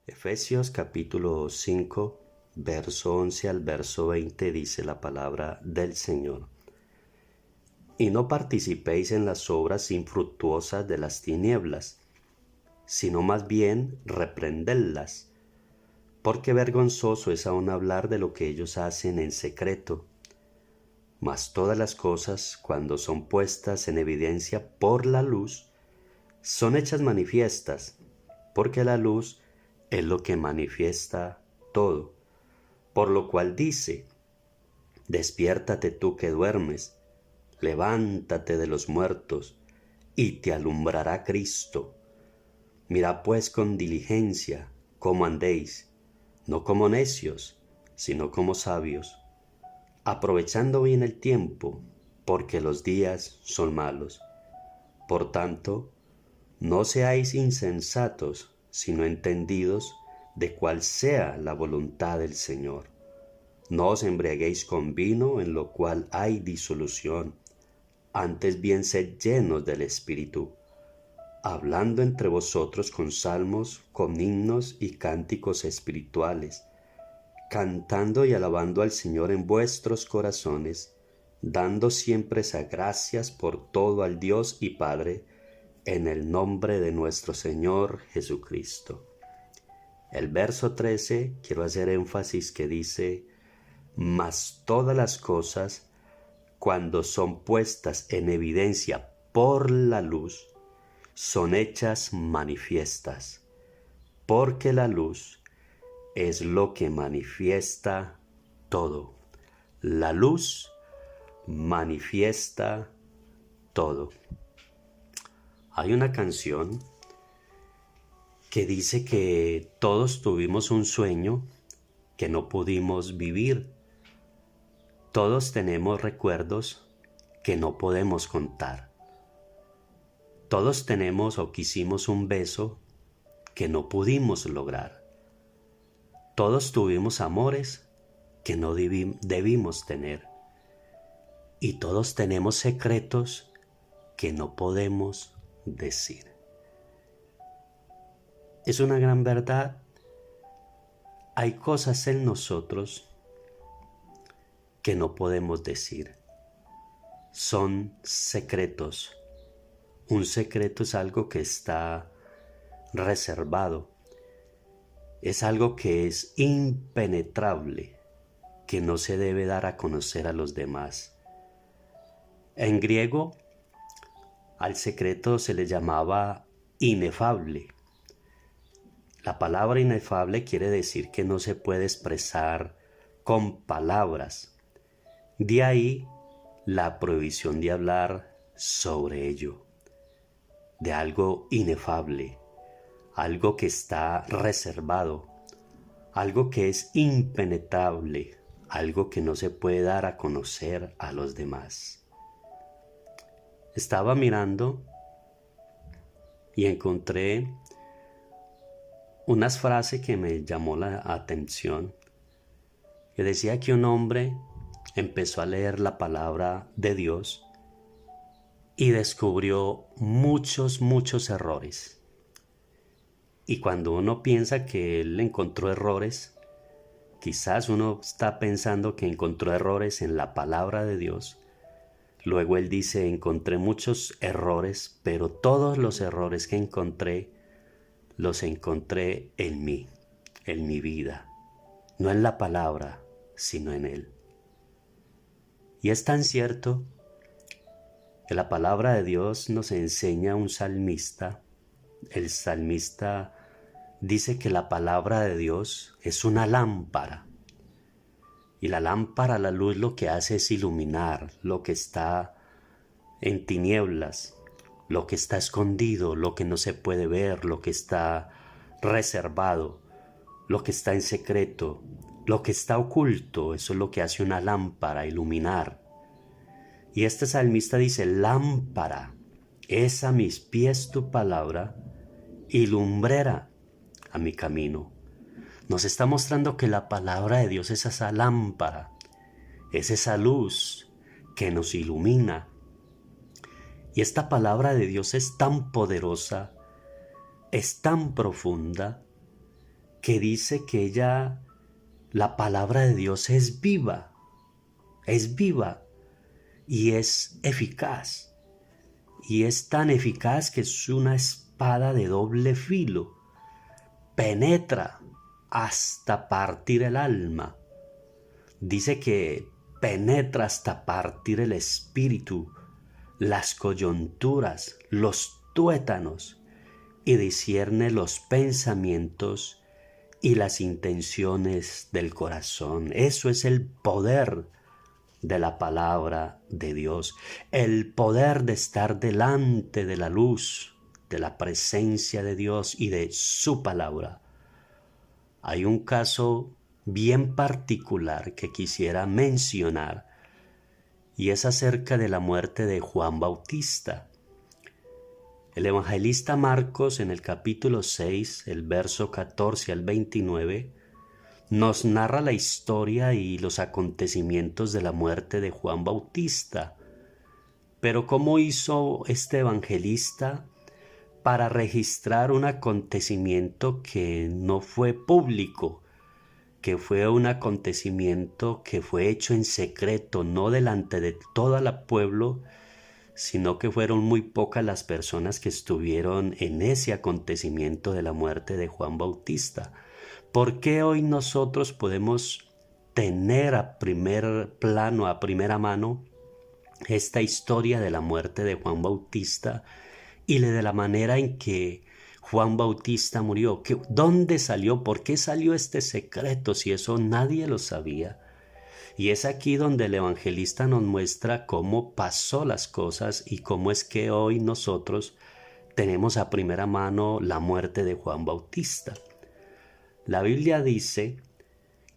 Efesios capítulo 5, verso 11 al verso 20 dice la palabra del Señor. Y no participéis en las obras infructuosas de las tinieblas, sino más bien reprendedlas, porque vergonzoso es aún hablar de lo que ellos hacen en secreto. Mas todas las cosas, cuando son puestas en evidencia por la luz, son hechas manifiestas, porque la luz es lo que manifiesta todo. Por lo cual dice: despiértate tú que duermes, levántate de los muertos, y te alumbrará Cristo. Mirad pues con diligencia cómo andéis, no como necios, sino como sabios, aprovechando bien el tiempo, porque los días son malos. Por tanto, no seáis insensatos, sino entendidos de cuál sea la voluntad del Señor. No os embriaguéis con vino, en lo cual hay disolución, antes bien sed llenos del Espíritu, hablando entre vosotros con salmos, con himnos y cánticos espirituales, cantando y alabando al Señor en vuestros corazones, dando siempre esas gracias por todo al Dios y Padre, en el nombre de nuestro Señor Jesucristo. El verso 13 quiero hacer énfasis que dice: mas todas las cosas, cuando son puestas en evidencia por la luz, son hechas manifiestas, porque la luz es lo que manifiesta todo. La luz manifiesta todo. Hay una canción que dice que todos tuvimos un sueño que no pudimos vivir. Todos tenemos recuerdos que no podemos contar. Todos tenemos o quisimos un beso que no pudimos lograr. Todos tuvimos amores que no debimos tener. Y todos tenemos secretos que no podemos decir. Es una gran verdad. Hay cosas en nosotros que no podemos decir. Son secretos. Un secreto es algo que está reservado. Es algo que es impenetrable, que no se debe dar a conocer a los demás. En griego, al secreto se le llamaba inefable. La palabra inefable quiere decir que no se puede expresar con palabras. De ahí la prohibición de hablar sobre ello, de algo inefable, algo que está reservado, algo que es impenetrable, algo que no se puede dar a conocer a los demás. Estaba mirando y encontré unas frases que me llamó la atención, que decía que un hombre empezó a leer la palabra de Dios y descubrió muchos errores. Y cuando uno piensa que él encontró errores, quizás uno está pensando que encontró errores en la palabra de Dios. Luego él dice: encontré muchos errores, pero todos los errores que encontré, los encontré en mí, en mi vida, no en la palabra, sino en Él. Y es tan cierto que la palabra de Dios nos enseña un salmista. El salmista dice que la palabra de Dios es una lámpara. Y la lámpara, la luz, lo que hace es iluminar lo que está en tinieblas, lo que está escondido, lo que no se puede ver, lo que está reservado, lo que está en secreto, lo que está oculto. Eso es lo que hace una lámpara, iluminar. Y este salmista dice: lámpara es a mis pies tu palabra y lumbrera a mi camino. Nos está mostrando que la palabra de Dios es esa lámpara, es esa luz que nos ilumina. Y esta palabra de Dios es tan poderosa, es tan profunda, que dice que la palabra de Dios es viva y es eficaz. Y es tan eficaz que es una espada de doble filo. Penetra hasta partir el alma. Dice que penetra hasta partir el espíritu, las coyunturas, los tuétanos, y discierne los pensamientos y las intenciones del corazón. Eso es el poder de la palabra de Dios, el poder de estar delante de la luz, de la presencia de Dios y de su palabra. Hay un caso bien particular que quisiera mencionar y es acerca de la muerte de Juan Bautista. El evangelista Marcos, en el capítulo 6, el verso 14 al 29, nos narra la historia y los acontecimientos de la muerte de Juan Bautista. Pero ¿cómo hizo este evangelista para registrar un acontecimiento que no fue público, que fue un acontecimiento que fue hecho en secreto, no delante de todo el pueblo, sino que fueron muy pocas las personas que estuvieron en ese acontecimiento de la muerte de Juan Bautista? ¿Por qué hoy nosotros podemos tener a primer plano, a primera mano, esta historia de la muerte de Juan Bautista y de la manera en que Juan Bautista murió? ¿Dónde salió? ¿Por qué salió este secreto si eso nadie lo sabía? Y es aquí donde el evangelista nos muestra cómo pasó las cosas y cómo es que hoy nosotros tenemos a primera mano la muerte de Juan Bautista. La Biblia dice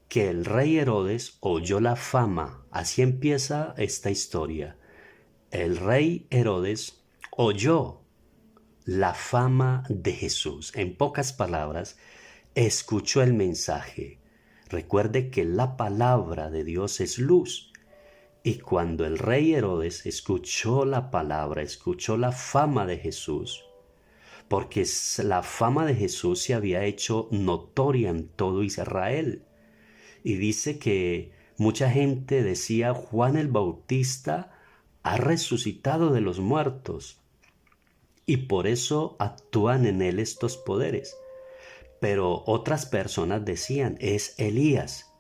que el rey Herodes oyó la fama. Así empieza esta historia. El rey Herodes oyó la fama de Jesús. En pocas palabras, escuchó el mensaje. Recuerde que la palabra de Dios es luz. Y cuando el rey Herodes escuchó la palabra, escuchó la fama de Jesús, porque la fama de Jesús se había hecho notoria en todo Israel. Y dice que mucha gente decía: Juan el Bautista ha resucitado de los muertos, y por eso actúan en él estos poderes. Pero otras personas decían: es Elías.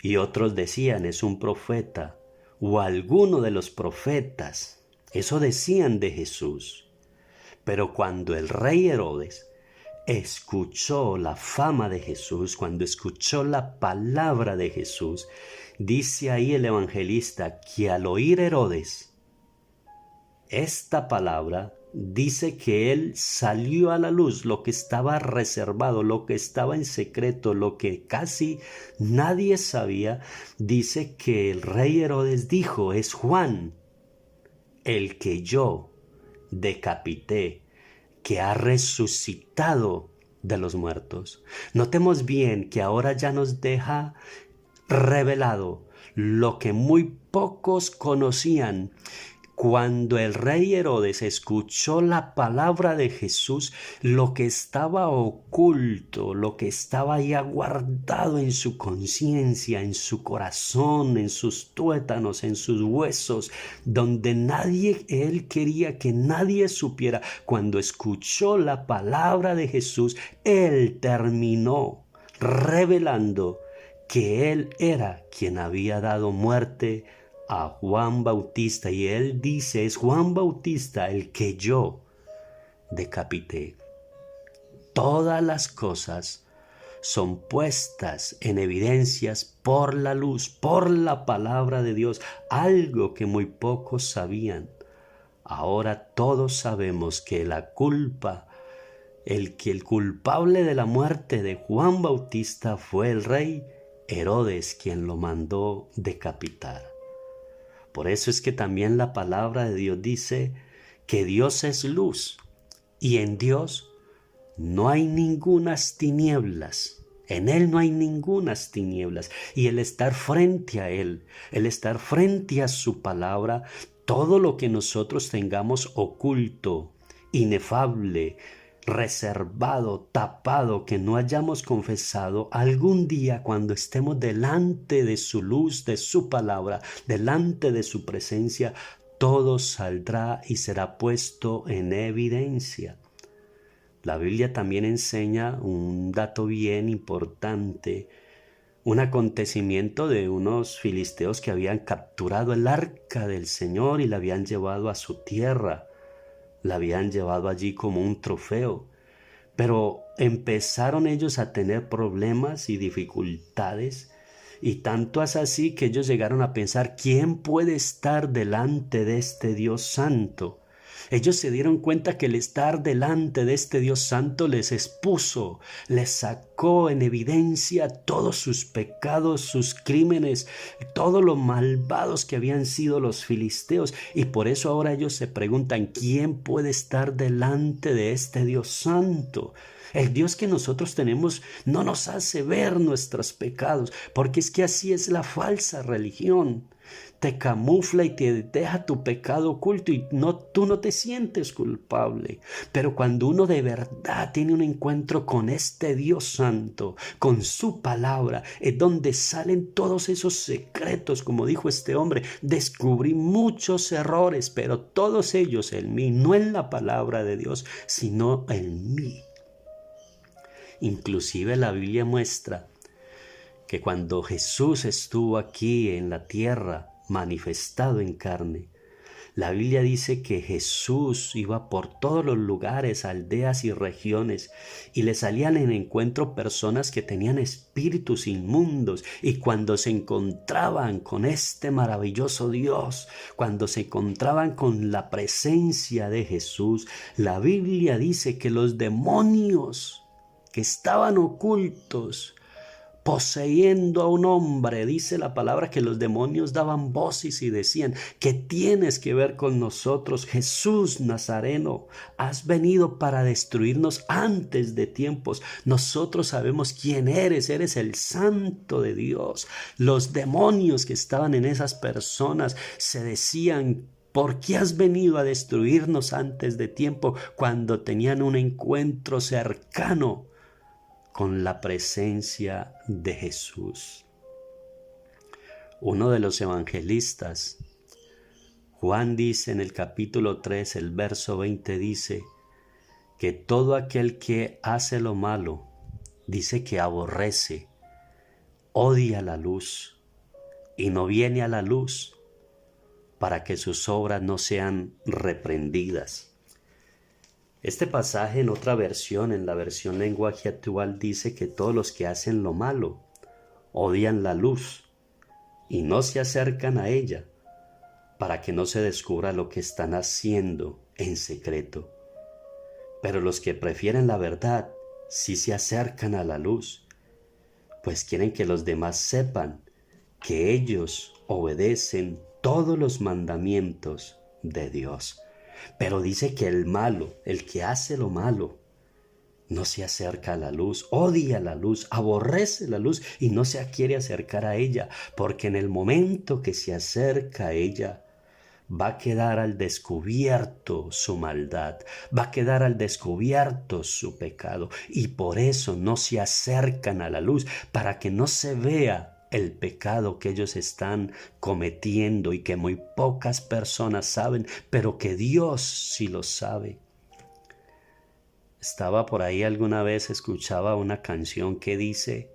Y otros decían: es un profeta, o alguno de los profetas. Eso decían de Jesús. Pero cuando el rey Herodes escuchó la fama de Jesús, cuando escuchó la palabra de Jesús, dice ahí el evangelista que al oír Herodes esta palabra, dice que él salió a la luz, lo que estaba reservado, lo que estaba en secreto, lo que casi nadie sabía. Dice que el rey Herodes dijo: es Juan, el que yo decapité, que ha resucitado de los muertos. Notemos bien que ahora ya nos deja revelado lo que muy pocos conocían. Cuando el rey Herodes escuchó la palabra de Jesús, lo que estaba oculto, lo que estaba ya guardado en su conciencia, en su corazón, en sus tuétanos, en sus huesos, donde él quería que nadie supiera, cuando escuchó la palabra de Jesús, él terminó revelando que él era quien había dado muerte a Juan Bautista, y él dice: es Juan Bautista el que yo decapité. Todas las cosas son puestas en evidencias por la luz, por la palabra de Dios, algo que muy pocos sabían. Ahora todos sabemos que la culpa, el culpable de la muerte de Juan Bautista fue el rey Herodes, quien lo mandó decapitar. Por eso es que también la palabra de Dios dice que Dios es luz y en Dios no hay ningunas tinieblas. En Él no hay ningunas tinieblas. Y el estar frente a Él, el estar frente a su palabra, todo lo que nosotros tengamos oculto, inefable, reservado, tapado, que no hayamos confesado, algún día cuando estemos delante de su luz, de su palabra, delante de su presencia, todo saldrá y será puesto en evidencia. La Biblia también enseña un dato bien importante, un acontecimiento de unos filisteos que habían capturado el arca del Señor y la habían llevado a su tierra. La habían llevado allí como un trofeo, pero empezaron ellos a tener problemas y dificultades, y tanto es así que ellos llegaron a pensar, ¿quién puede estar delante de este Dios santo? Ellos se dieron cuenta que el estar delante de este Dios santo les expuso, les sacó en evidencia todos sus pecados, sus crímenes, todos los malvados que habían sido los filisteos. Y por eso ahora ellos se preguntan, ¿quién puede estar delante de este Dios santo? El Dios que nosotros tenemos no nos hace ver nuestros pecados, porque es que así es la falsa religión. Te camufla y te deja tu pecado oculto y tú no te sientes culpable. Pero cuando uno de verdad tiene un encuentro con este Dios santo, con su palabra, es donde salen todos esos secretos, como dijo este hombre. Descubrí muchos errores, pero todos ellos en mí, no en la palabra de Dios, sino en mí. Inclusive la Biblia muestra que cuando Jesús estuvo aquí en la tierra, manifestado en carne, la Biblia dice que Jesús iba por todos los lugares, aldeas y regiones, y le salían en encuentro personas que tenían espíritus inmundos, y cuando se encontraban con este maravilloso Dios, cuando se encontraban con la presencia de Jesús, la Biblia dice que los demonios que estaban ocultos, poseyendo a un hombre, dice la palabra que los demonios daban voces y decían, ¿qué tienes que ver con nosotros, Jesús Nazareno? Has venido para destruirnos antes de tiempos. Nosotros sabemos quién eres el Santo de Dios. Los demonios que estaban en esas personas se decían, ¿por qué has venido a destruirnos antes de tiempo? Cuando tenían un encuentro cercano con la presencia de Jesús. Uno de los evangelistas, Juan, dice en el capítulo 3, el verso 20, dice que todo aquel que hace lo malo, dice que aborrece, odia la luz y no viene a la luz para que sus obras no sean reprendidas. Este pasaje en otra versión, en la versión lenguaje actual, dice que todos los que hacen lo malo odian la luz y no se acercan a ella para que no se descubra lo que están haciendo en secreto. Pero los que prefieren la verdad sí se acercan a la luz, pues quieren que los demás sepan que ellos obedecen todos los mandamientos de Dios. Pero dice que el malo, el que hace lo malo, no se acerca a la luz, odia la luz, aborrece la luz y no se quiere acercar a ella, porque en el momento que se acerca a ella, va a quedar al descubierto su maldad, va a quedar al descubierto su pecado, y por eso no se acercan a la luz, para que no se vea el pecado que ellos están cometiendo y que muy pocas personas saben, pero que Dios sí lo sabe. Estaba por ahí alguna vez, escuchaba una canción que dice,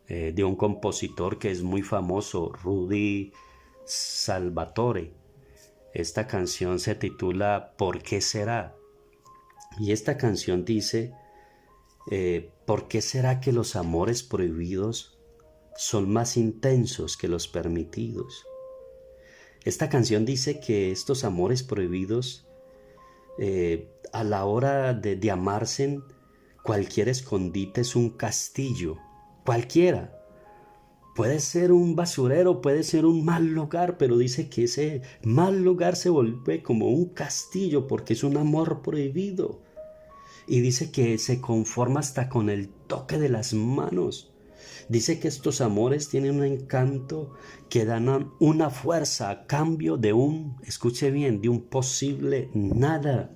de un compositor que es muy famoso, Rudy Salvatore. Esta canción se titula ¿Por qué será? Y esta canción dice, ¿por qué será que los amores prohibidos son más intensos que los permitidos? Esta canción dice que estos amores prohibidos, a la hora de amarse, cualquier escondite es un castillo, cualquiera. Puede ser un basurero, puede ser un mal lugar, pero dice que ese mal lugar se vuelve como un castillo porque es un amor prohibido. Y dice que se conforma hasta con el toque de las manos. Dice que estos amores tienen un encanto que dan una fuerza a cambio de escuche bien, de un posible nada.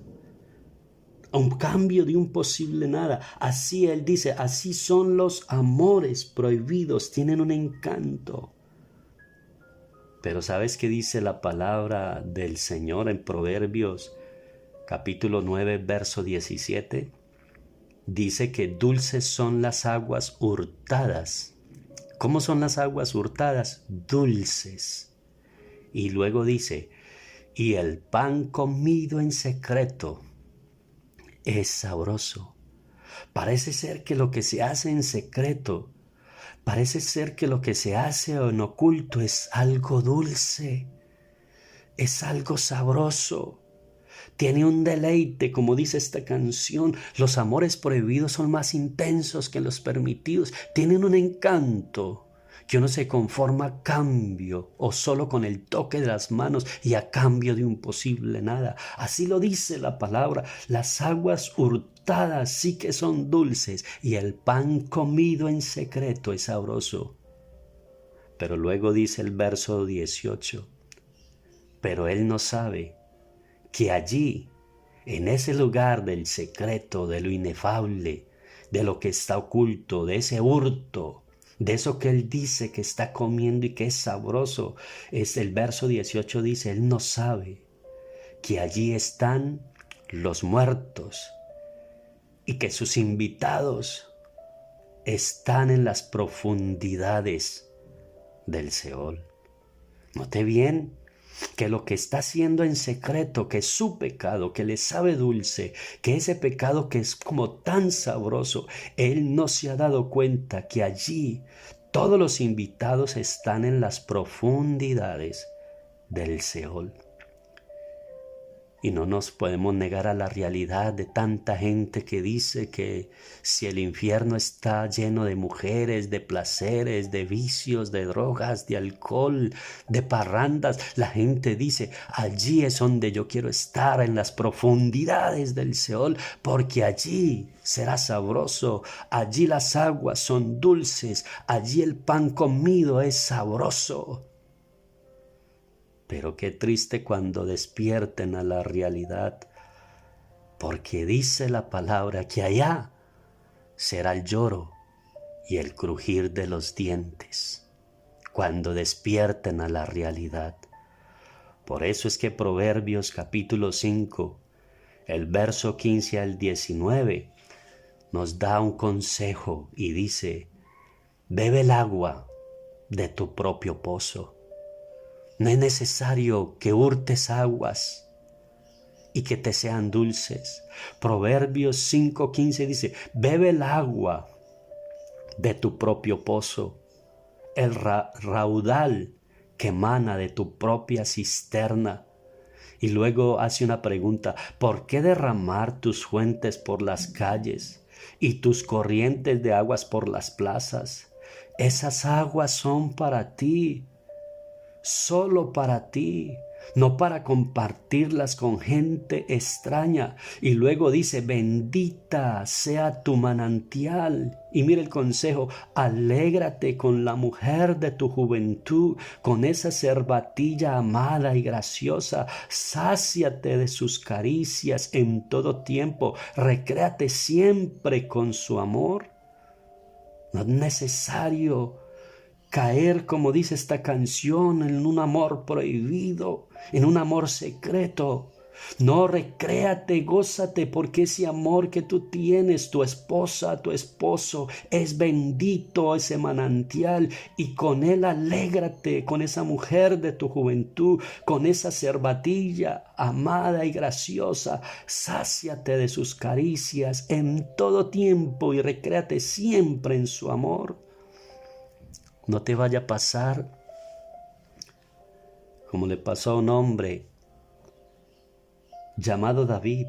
a un cambio de un posible nada. Así él dice, así son los amores prohibidos, tienen un encanto. Pero ¿sabes qué dice la palabra del Señor en Proverbios capítulo 9, verso 17? Dice que dulces son las aguas hurtadas. ¿Cómo son las aguas hurtadas? Dulces. Y luego dice, y el pan comido en secreto es sabroso. Parece ser que lo que se hace en secreto, parece ser que lo que se hace en oculto es algo dulce, es algo sabroso. Tiene un deleite, como dice esta canción. Los amores prohibidos son más intensos que los permitidos. Tienen un encanto que uno se conforma a cambio o solo con el toque de las manos y a cambio de un posible nada. Así lo dice la palabra. Las aguas hurtadas sí que son dulces y el pan comido en secreto es sabroso. Pero luego dice el verso 18, pero él no sabe que allí, en ese lugar del secreto, de lo inefable, de lo que está oculto, de ese hurto, de eso que él dice que está comiendo y que es sabroso, es el verso 18 dice, él no sabe que allí están los muertos y que sus invitados están en las profundidades del Seol. Note bien que lo que está haciendo en secreto, que es su pecado, que le sabe dulce, que ese pecado que es como tan sabroso, él no se ha dado cuenta que allí todos los invitados están en las profundidades del Seol. Y no nos podemos negar a la realidad de tanta gente que dice que si el infierno está lleno de mujeres, de placeres, de vicios, de drogas, de alcohol, de parrandas, la gente dice, allí es donde yo quiero estar, en las profundidades del Seol, porque allí será sabroso, allí las aguas son dulces, allí el pan comido es sabroso. Pero qué triste cuando despierten a la realidad, porque dice la palabra que allá será el lloro y el crujir de los dientes, cuando despierten a la realidad. Por eso es que Proverbios capítulo 5, el verso 15 al 19, nos da un consejo y dice, bebe el agua de tu propio pozo. No es necesario que hurtes aguas y que te sean dulces. Proverbios 5:15 dice, bebe el agua de tu propio pozo, el raudal que emana de tu propia cisterna. Y luego hace una pregunta, ¿por qué derramar tus fuentes por las calles y tus corrientes de aguas por las plazas? Esas aguas son para ti, solo para ti, no para compartirlas con gente extraña. Y luego dice, bendita sea tu manantial. Y mira el consejo, alégrate con la mujer de tu juventud, con esa cervatilla amada y graciosa, sáciate de sus caricias en todo tiempo, recréate siempre con su amor. No es necesario caer, como dice esta canción, en un amor prohibido, en un amor secreto. No, recréate, gózate, porque ese amor que tú tienes, tu esposa, tu esposo, es bendito ese manantial, y con él alégrate, con esa mujer de tu juventud, con esa cervatilla amada y graciosa, sáciate de sus caricias en todo tiempo y recréate siempre en su amor. No te vaya a pasar como le pasó a un hombre llamado David,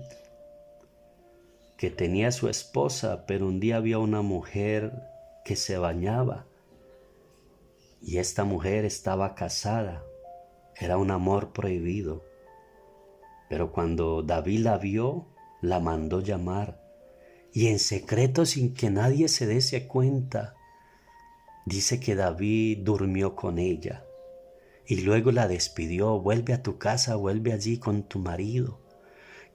que tenía a su esposa, pero un día vio a una mujer que se bañaba y esta mujer estaba casada. Era un amor prohibido. Pero cuando David la vio, la mandó llamar y en secreto, sin que nadie se diese cuenta, dice que David durmió con ella y luego la despidió, vuelve a tu casa, vuelve allí con tu marido.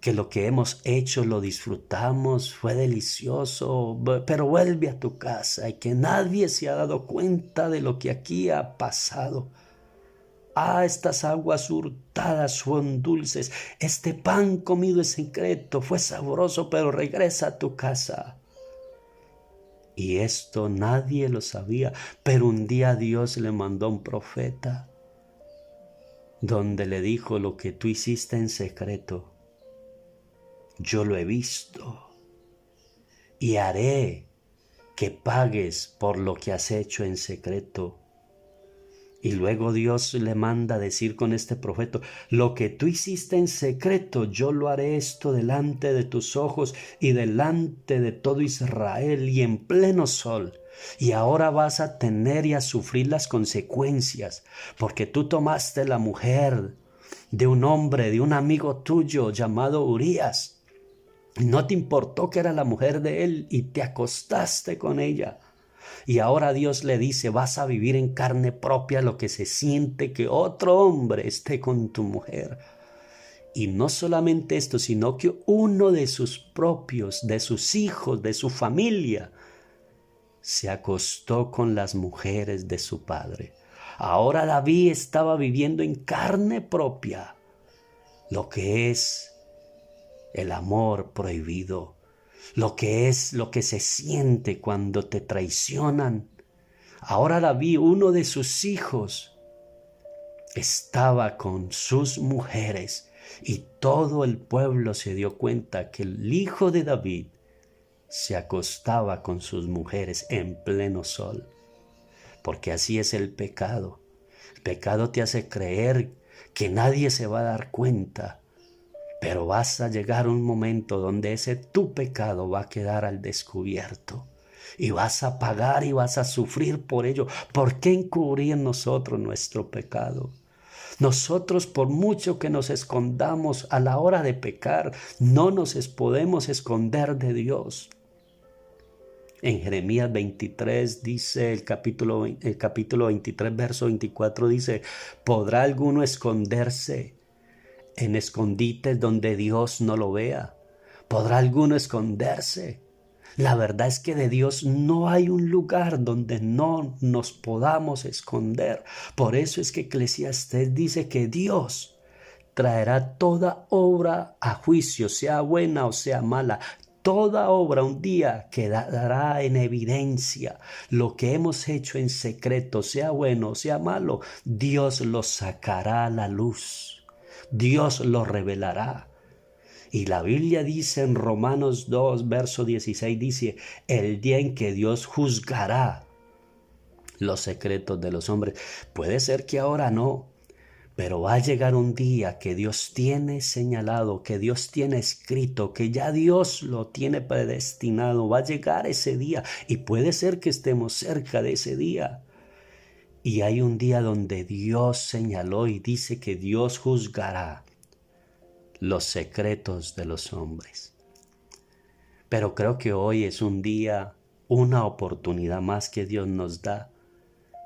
que lo que hemos hecho lo disfrutamos, fue delicioso, pero vuelve a tu casa y que nadie se ha dado cuenta de lo que aquí ha pasado. Estas aguas hurtadas son dulces, este pan comido en secreto fue sabroso, pero regresa a tu casa. Y esto nadie lo sabía, pero un día Dios le mandó un profeta donde le dijo: lo que tú hiciste en secreto, yo lo he visto y haré que pagues por lo que has hecho en secreto. Y luego Dios le manda decir con este profeta: lo que tú hiciste en secreto, yo lo haré esto delante de tus ojos y delante de todo Israel y en pleno sol. Y ahora vas a tener y a sufrir las consecuencias, porque tú tomaste la mujer de un hombre, de un amigo tuyo llamado Urías. No te importó que era la mujer de él y te acostaste con ella. Y ahora Dios le dice: vas a vivir en carne propia lo que se siente que otro hombre esté con tu mujer. Y no solamente esto, sino que uno de sus propios, de sus hijos, de su familia, se acostó con las mujeres de su padre. Ahora David estaba viviendo en carne propia lo que es el amor prohibido, lo que es lo que se siente cuando te traicionan. Ahora David, uno de sus hijos, estaba con sus mujeres y todo el pueblo se dio cuenta que el hijo de David se acostaba con sus mujeres en pleno sol. Porque así es el pecado. El pecado te hace creer que nadie se va a dar cuenta. Pero vas a llegar un momento donde ese tu pecado va a quedar al descubierto. Y vas a pagar y vas a sufrir por ello. ¿Por qué encubrir nosotros nuestro pecado? Nosotros, por mucho que nos escondamos a la hora de pecar, no nos podemos esconder de Dios. En Jeremías 23 dice, el capítulo 23, verso 24 dice: ¿podrá alguno esconderse en escondites donde Dios no lo vea? ¿Podrá alguno esconderse? La verdad es que de Dios no hay un lugar donde no nos podamos esconder. Por eso es que Eclesiastés dice que Dios traerá toda obra a juicio, sea buena o sea mala. Toda obra un día quedará en evidencia. Lo que hemos hecho en secreto, sea bueno o sea malo, Dios lo sacará a la luz. Dios lo revelará. Y la Biblia dice en Romanos 2, verso 16, dice: el día en que Dios juzgará los secretos de los hombres. Puede ser que ahora no, pero va a llegar un día que Dios tiene señalado, que Dios tiene escrito, que ya Dios lo tiene predestinado. Va a llegar ese día y puede ser que estemos cerca de ese día. Y hay un día donde Dios señaló y dice que Dios juzgará los secretos de los hombres. Pero creo que hoy es un día, una oportunidad más que Dios nos da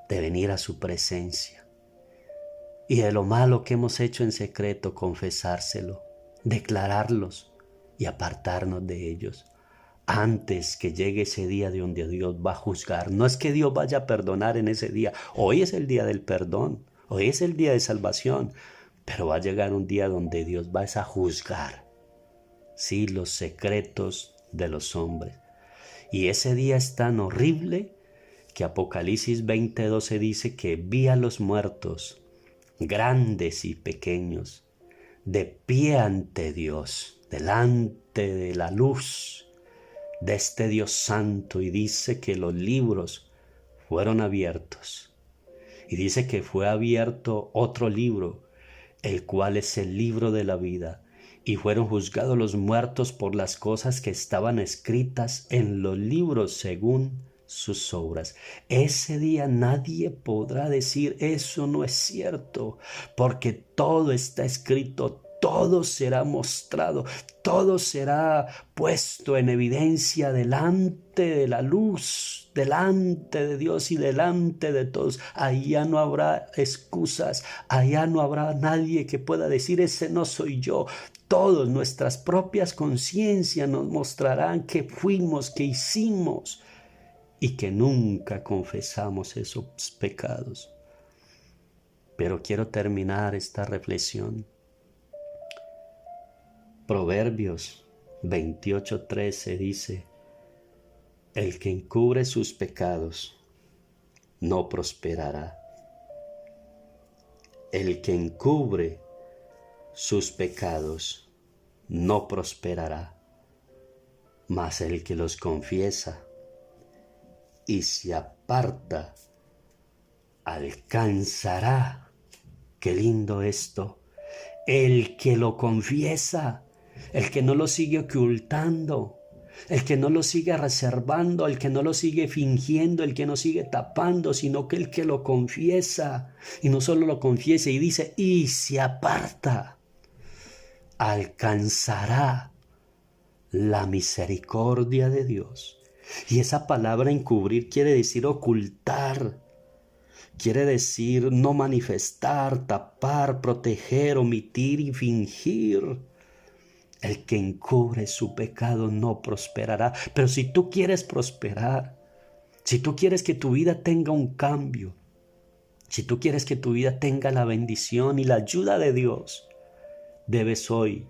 de venir a su presencia. Y de lo malo que hemos hecho en secreto, confesárselo, declararlos y apartarnos de ellos. Antes que llegue ese día de donde Dios va a juzgar. No es que Dios vaya a perdonar en ese día. Hoy es el día del perdón. Hoy es el día de salvación. Pero va a llegar un día donde Dios va a juzgar, sí, los secretos de los hombres. Y ese día es tan horrible que Apocalipsis 20:12 dice que vi a los muertos, grandes y pequeños, de pie ante Dios, delante de la luz de este Dios santo. Y dice que los libros fueron abiertos. Y dice que fue abierto otro libro, el cual es el libro de la vida, y fueron juzgados los muertos por las cosas que estaban escritas en los libros según sus obras. Ese día nadie podrá decir eso no es cierto, porque todo está escrito, todo será mostrado, todo será puesto en evidencia delante de la luz delante de Dios y delante de todos. Allá no habrá excusas, allá no habrá nadie que pueda decir ese no soy yo. Todos, nuestras propias conciencias nos mostrarán que fuimos, que hicimos y que nunca confesamos esos pecados. Pero quiero terminar esta reflexión. Proverbios 28:13 dice: el que encubre sus pecados no prosperará. El que encubre sus pecados no prosperará, mas el que los confiesa y se aparta alcanzará. Qué lindo esto. El que lo confiesa, el que no lo sigue ocultando, el que no lo sigue reservando, el que no lo sigue fingiendo, el que no sigue tapando, sino que el que lo confiesa, y no solo lo confiesa y dice, y se aparta, alcanzará la misericordia de Dios. Y esa palabra encubrir quiere decir ocultar, quiere decir no manifestar, tapar, proteger, omitir y fingir. El que encubre su pecado no prosperará. Pero si tú quieres prosperar, si tú quieres que tu vida tenga un cambio, si tú quieres que tu vida tenga la bendición y la ayuda de Dios, debes hoy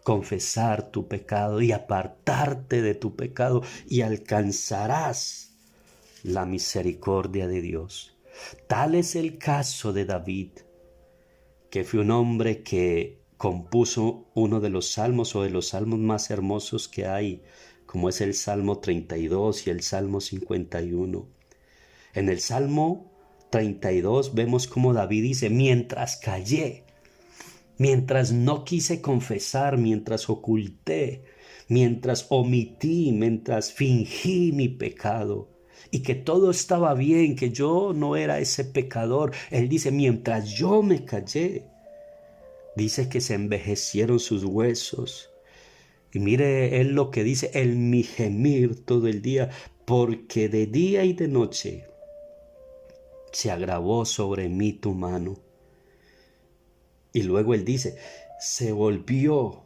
confesar tu pecado y apartarte de tu pecado y alcanzarás la misericordia de Dios. Tal es el caso de David, que fue un hombre que compuso uno de los salmos o de los salmos más hermosos que hay, como es el Salmo 32 y el Salmo 51. En el Salmo 32 vemos como David dice, mientras callé, mientras no quise confesar, mientras oculté, mientras omití, mientras fingí mi pecado, y que todo estaba bien, que yo no era ese pecador. Él dice, mientras yo me callé, dice que se envejecieron sus huesos. Y mire él lo que dice, en mi gemir todo el día, porque de día y de noche se agravó sobre mí tu mano. Y luego él dice, se volvió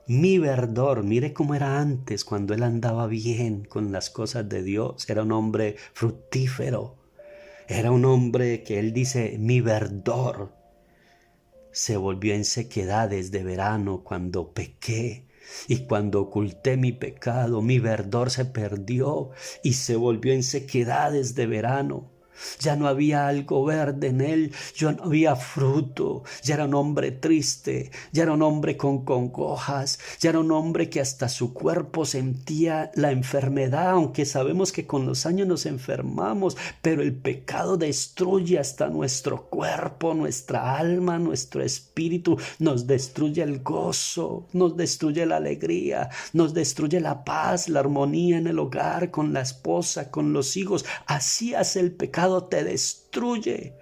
mi verdor. Mire cómo era antes, cuando él andaba bien con las cosas de Dios. Era un hombre fructífero. Era un hombre que él dice, mi verdor. Se volvió en sequedades de verano cuando pequé. Y cuando oculté mi pecado, mi verdor se perdió y se volvió en sequedades de verano. Ya no había algo verde en él, ya no había fruto, ya era un hombre triste, ya era un hombre con congojas, ya era un hombre que hasta su cuerpo sentía la enfermedad, aunque sabemos que con los años nos enfermamos, pero el pecado destruye hasta nuestro cuerpo, nuestra alma, nuestro espíritu, nos destruye el gozo, nos destruye la alegría, nos destruye la paz, la armonía en el hogar, con la esposa, con los hijos. Así hace el pecado. Te destruye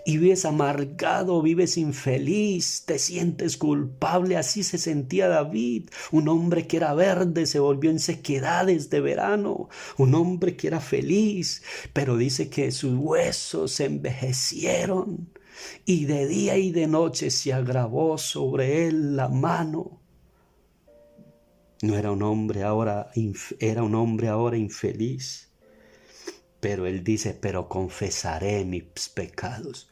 y vives amargado, vives infeliz, te sientes culpable. Así se sentía David, un hombre que era verde se volvió en sequedades de verano, un hombre que era feliz, pero dice que sus huesos se envejecieron y de día y de noche se agravó sobre él la mano. No era un hombre ahora, era un hombre ahora infeliz. Pero él dice, pero confesaré mis pecados.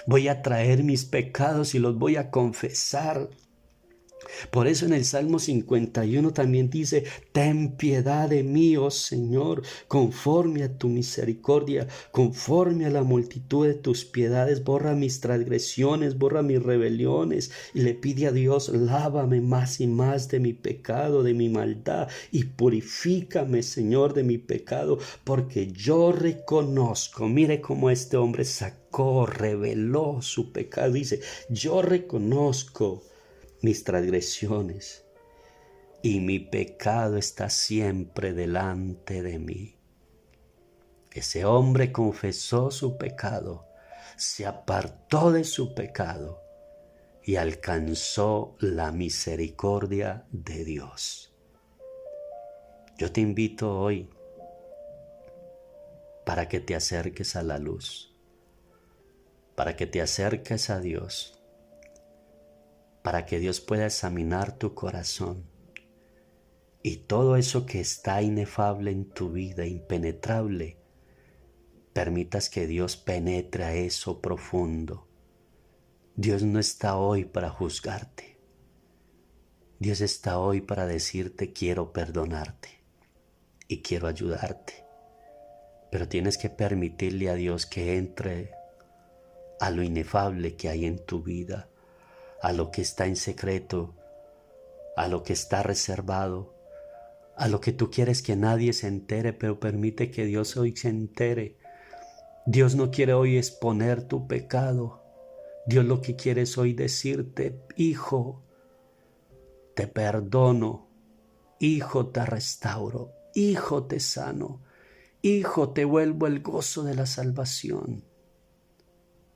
Voy a traer mis pecados y los voy a confesar. Por eso en el Salmo 51 también dice, ten piedad de mí, oh Señor, conforme a tu misericordia, conforme a la multitud de tus piedades, borra mis transgresiones, borra mis rebeliones. Y le pide a Dios, lávame más y más de mi pecado, de mi maldad, y purifícame, Señor, de mi pecado, porque yo reconozco, mire cómo este hombre reveló su pecado, dice, yo reconozco mis transgresiones y mi pecado está siempre delante de mí. Ese hombre confesó su pecado, se apartó de su pecado y alcanzó la misericordia de Dios. Yo te invito hoy para que te acerques a la luz, para que te acerques a Dios, para que Dios pueda examinar tu corazón y todo eso que está inefable en tu vida, impenetrable, permitas que Dios penetre a eso profundo. Dios no está hoy para juzgarte. Dios está hoy para decirte quiero perdonarte y quiero ayudarte. Pero tienes que permitirle a Dios que entre a lo inefable que hay en tu vida, a lo que está en secreto, a lo que está reservado, a lo que tú quieres que nadie se entere, pero permite que Dios hoy se entere. Dios no quiere hoy exponer tu pecado. Dios lo que quiere es hoy decirte, hijo, te perdono, hijo, te restauro, hijo, te sano, hijo, te vuelvo el gozo de la salvación.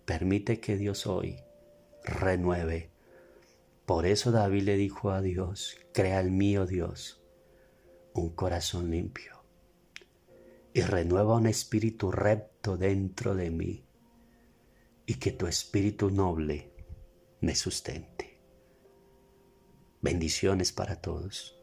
Permite que Dios hoy renueve. Por eso David le dijo a Dios, crea en mí, oh Dios, un corazón limpio y renueva un espíritu recto dentro de mí y que tu espíritu noble me sustente. Bendiciones para todos.